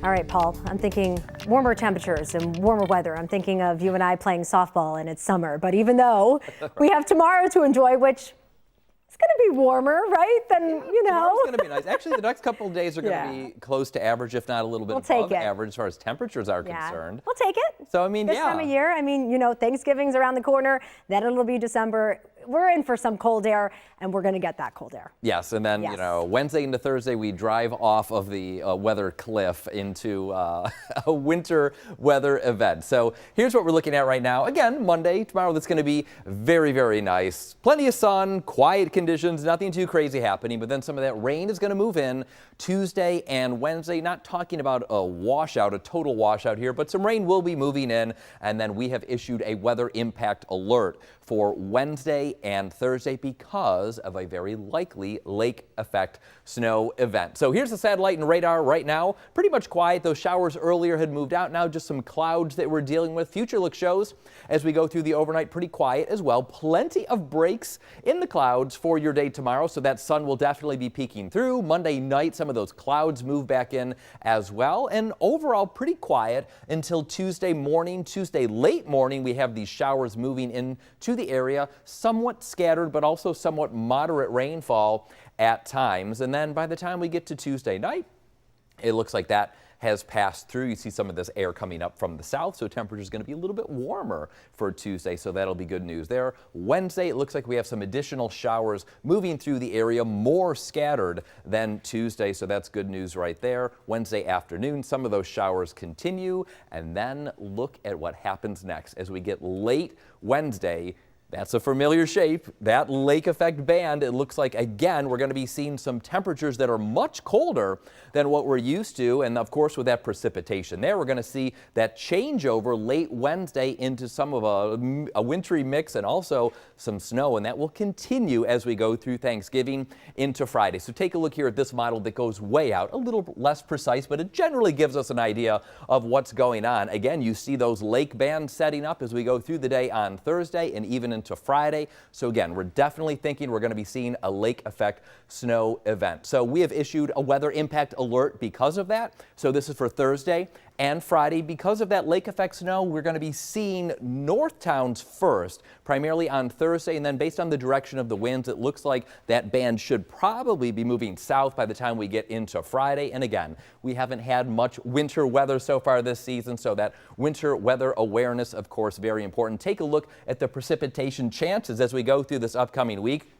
All right, Paul, I'm thinking warmer temperatures and warmer weather. I'm thinking of you and I playing softball and it's summer. But even though we have tomorrow to enjoy, which it's going to be warmer, right? Tomorrow's going to be nice. Actually, the next couple of days are going to be close to average, if not a little bit above average as far as temperatures are concerned. We'll take it. So, I mean, this time of year, Thanksgiving's around the corner. Then it'll be December. We're in for some cold air, and we're going to get that cold air. Yes, and then, Wednesday into Thursday, we drive off of the weather cliff into a winter weather event. So here's what we're looking at right now. Again, Monday, tomorrow, that's going to be very, very nice. Plenty of sun, quiet conditions, nothing too crazy happening, but then some of that rain is going to move in Tuesday and Wednesday. Not talking about a washout, a total washout here, but some rain will be moving in, and then we have issued a weather impact alert for Wednesday and Thursday because of a very likely lake effect snow event. So here's the satellite and radar right now. Pretty much quiet. Those showers earlier had moved out. Now just some clouds that we're dealing with. Future look shows as we go through the overnight, pretty quiet as well. Plenty of breaks in the clouds for your day tomorrow, so that sun will definitely be peeking through. Monday night, some of those clouds move back in as well, and overall pretty quiet until Tuesday morning. Tuesday late morning, we have these showers moving into the area, somewhat scattered, but also somewhat moderate rainfall at times. And then by the time we get to Tuesday night, it looks like that has passed through. You see some of this air coming up from the south, so temperature is going to be a little bit warmer for Tuesday, so that'll be good news there. Wednesday, it looks like we have some additional showers moving through the area, more scattered than Tuesday, so that's good news right there. Wednesday afternoon, some of those showers continue, and then look at what happens next as we get late Wednesday. That's a familiar shape, that lake effect band. It looks like, again, we're going to be seeing some temperatures that are much colder than what we're used to. And of course, with that precipitation there, we're going to see that changeover late Wednesday into some of a wintry mix and also some snow. And that will continue as we go through Thanksgiving into Friday. So take a look here at this model that goes way out, a little less precise, but it generally gives us an idea of what's going on. Again, you see those lake bands setting up as we go through the day on Thursday and even into Friday. So again, we're definitely thinking we're going to be seeing a lake effect snow event. So we have issued a weather impact alert because of that. So this is for Thursday and Friday. Because of that lake effect snow, we're going to be seeing north towns first, primarily on Thursday, and then based on the direction of the winds, it looks like that band should probably be moving south by the time we get into Friday. And again, we haven't had much winter weather so far this season, so that winter weather awareness, of course, very important. Take a look at the precipitation chances as we go through this upcoming week.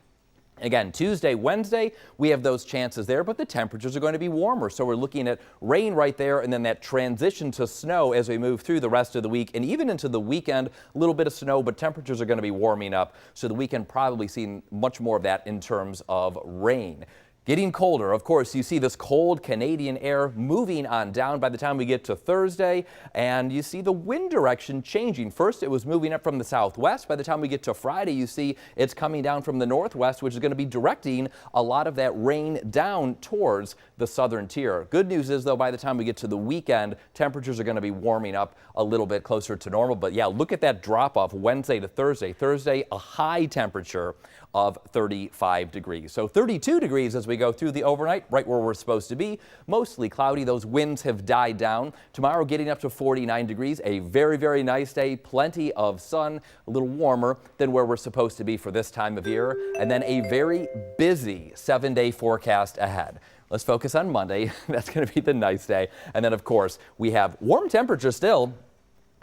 Again, Tuesday, Wednesday, we have those chances there, but the temperatures are going to be warmer. So we're looking at rain right there, and then that transition to snow as we move through the rest of the week and even into the weekend. A little bit of snow, but temperatures are going to be warming up. So the weekend probably seeing much more of that in terms of rain. Getting colder, of course, you see this cold Canadian air moving on down by the time we get to Thursday, and you see the wind direction changing. First, it was moving up from the southwest. By the time we get to Friday, you see it's coming down from the northwest, which is going to be directing a lot of that rain down towards the southern tier. Good news is, though, by the time we get to the weekend, temperatures are going to be warming up a little bit closer to normal. But yeah, look at that drop off Wednesday to Thursday. Thursday, a high temperature of 35 degrees. So 32 degrees as we go through the overnight, right where we're supposed to be. Mostly cloudy. Those winds have died down. Tomorrow getting up to 49 degrees. A very, very nice day. Plenty of sun. A little warmer than where we're supposed to be for this time of year. And then a very busy 7-day forecast ahead. Let's focus on Monday. That's going to be the nice day. And then, of course, we have warm temperatures still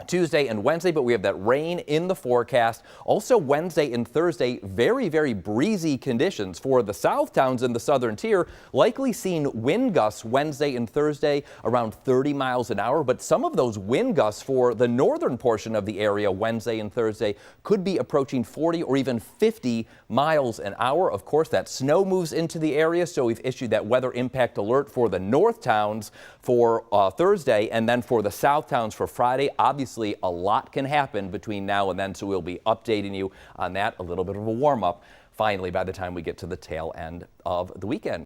Tuesday and Wednesday, but we have that rain in the forecast. Also Wednesday and Thursday, very, very breezy conditions for the south towns in the southern tier. Likely seeing wind gusts Wednesday and Thursday around 30 miles an hour, but some of those wind gusts for the northern portion of the area Wednesday and Thursday could be approaching 40 or even 50 miles an hour. Of course, that snow moves into the area, so we've issued that weather impact alert for the north towns for Thursday, and then for the south towns for Friday. Obviously, a lot can happen between now and then, so we'll be updating you on that. A little bit of a warm-up finally by the time we get to the tail end of the weekend.